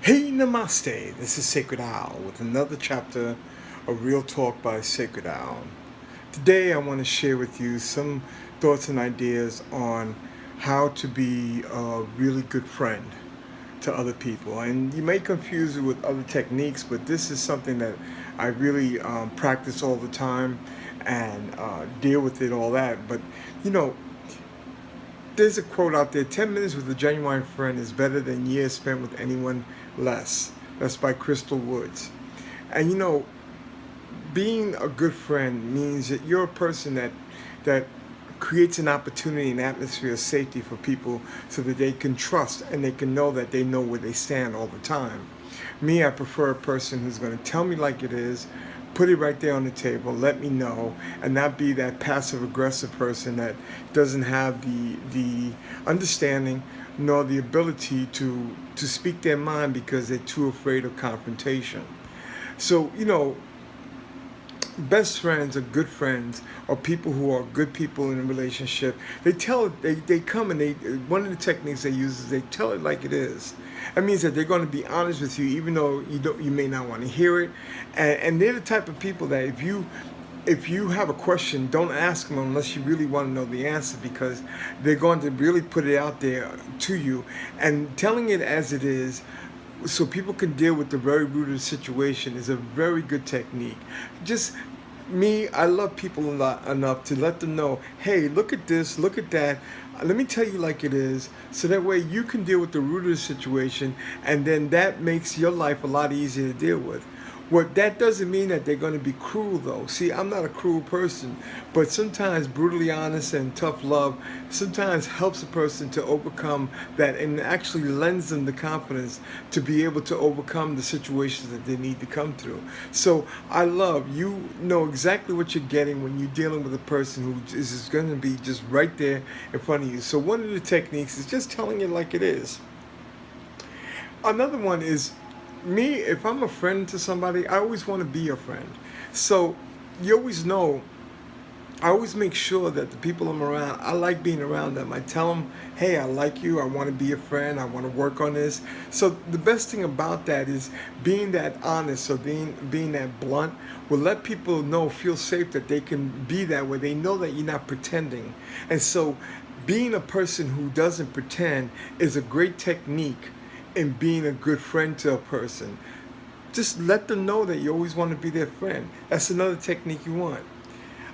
Hey Namaste, this is Sacredowl with another chapter of Real Talk by Sacredowl. Today I want to share with you some thoughts and ideas on how to be a really good friend to other people. And you may confuse it with other techniques, but this is something that I really practice all the time and deal with it, all that. But you know, there's a quote out there: 10 minutes with a genuine friend is better than years spent with anyone less. That's by Crystal Woods. And being a good friend means that you're a person that creates an opportunity, an atmosphere of safety for people so that they can trust and they can know that they know where they stand all the time. Me, I prefer a person who's going to tell me like it is, put it right there on the table, let me know, and not be that passive aggressive person that doesn't have the understanding nor the ability to speak their mind because they're too afraid of confrontation. So, best friends or good friends or people who are good people in a relationship, they come and they one of the techniques they use is they tell it like it is. That means that they're going to be honest with you even though you may not want to hear it. And they're the type of people that if you have a question, don't ask them unless you really want to know the answer, because they're going to really put it out there to you. And telling it as it is so people can deal with the very root of the situation is a very good technique. Just me, I love people a lot enough to let them know, hey, look at this, look at that. Let me tell you like it is, so that way you can deal with the root of the situation, and then that makes your life a lot easier to deal with. What that doesn't mean that they're going to be cruel, though. See, I'm not a cruel person, but sometimes brutally honest and tough love sometimes helps a person to overcome that and actually lends them the confidence to be able to overcome the situations that they need to come through. So I love, you know exactly what you're getting when you're dealing with a person who is going to be just right there in front of you. So one of the techniques is just telling it like it is. Another one is, me, if I'm a friend to somebody, I always want to be a friend. So you always know, I always make sure that the people I'm around, I like being around them. I tell them, hey, I like you, I want to be a friend, I want to work on this. So the best thing about that is being that honest or being that blunt will let people know, feel safe that they can be that way. They know that you're not pretending. And so being a person who doesn't pretend is a great technique in being a good friend to a person. Just let them know that you always want to be their friend. That's another technique you want.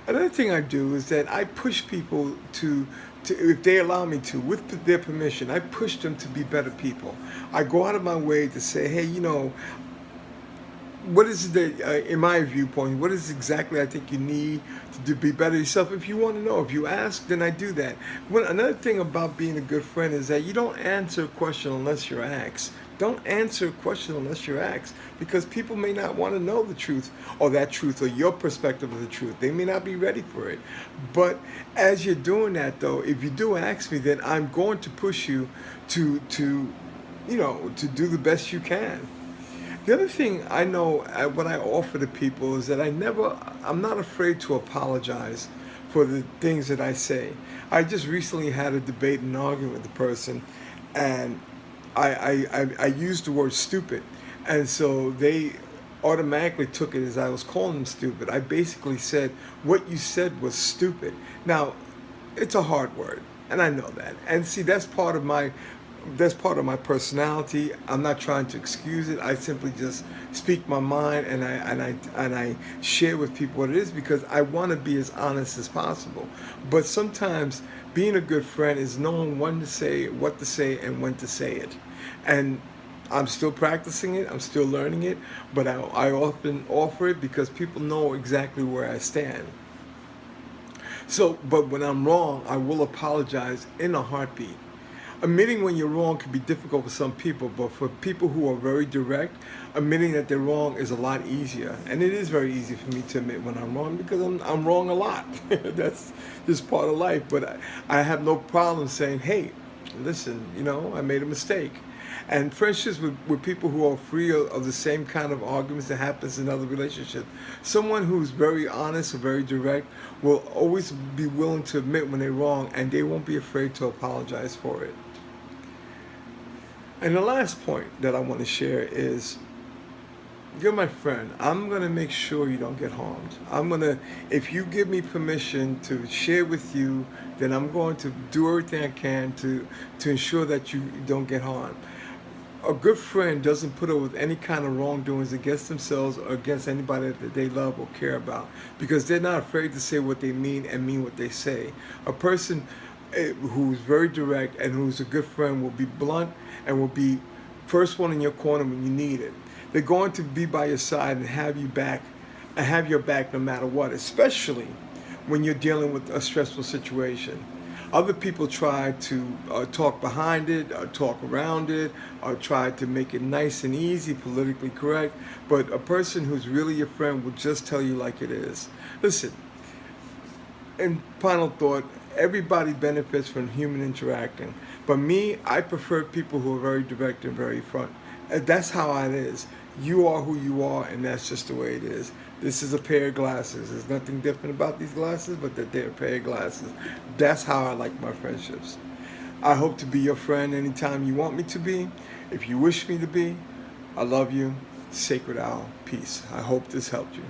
Another thing I do is that I push people to if they allow me to, with their permission, I push them to be better people. I go out of my way to say, hey, what is it that, in my viewpoint, what is exactly I think you need to be better yourself? If you want to know, if you ask, then I do that. Another thing about being a good friend is that you don't answer a question unless you're asked. Don't answer a question unless you're asked, because people may not want to know the truth or that truth or your perspective of the truth. They may not be ready for it. But as you're doing that, though, if you do ask me, then I'm going to push you to do the best you can. The other thing I know, what I offer to people is that I'm not afraid to apologize for the things that I say. I just recently had a debate and argument with the person, and I used the word stupid. And so they automatically took it as I was calling them stupid. I basically said, what you said was stupid. Now, it's a hard word, and I know that. And see, that's part of my personality. I'm not trying to excuse it. I simply just speak my mind, and I share with people what it is, because I want to be as honest as possible. But sometimes being a good friend is knowing when to say, what to say, and when to say it. And I'm still practicing it. I'm still learning it. But I often offer it because people know exactly where I stand. So, but when I'm wrong, I will apologize in a heartbeat. Admitting when you're wrong can be difficult for some people, but for people who are very direct, admitting that they're wrong is a lot easier. And it is very easy for me to admit when I'm wrong, because I'm wrong a lot. That's just part of life. But I have no problem saying, hey, listen, I made a mistake. And friendships with people who are free of the same kind of arguments that happens in other relationships. Someone who's very honest or very direct will always be willing to admit when they're wrong, and they won't be afraid to apologize for it. And the last point that I want to share is, you're my friend. I'm going to make sure you don't get harmed. If you give me permission to share with you, then I'm going to do everything I can to ensure that you don't get harmed. A good friend doesn't put up with any kind of wrongdoings against themselves or against anybody that they love or care about, because they're not afraid to say what they mean and mean what they say. A person who's very direct and who's a good friend will be blunt and will be first one in your corner when you need it. They're going to be by your side and have you back, and have your back no matter what, especially when you're dealing with a stressful situation. Other people try to talk behind it, or talk around it, or try to make it nice and easy, politically correct. But a person who's really your friend will just tell you like it is. Listen, in final thought, everybody benefits from human interacting. But me, I prefer people who are very direct and very front. That's how it is. You are who you are, and that's just the way it is. This is a pair of glasses. There's nothing different about these glasses, but that they're a pair of glasses. That's how I like my friendships. I hope to be your friend anytime you want me to be. If you wish me to be, I love you. Sacredowl. Peace. I hope this helped you.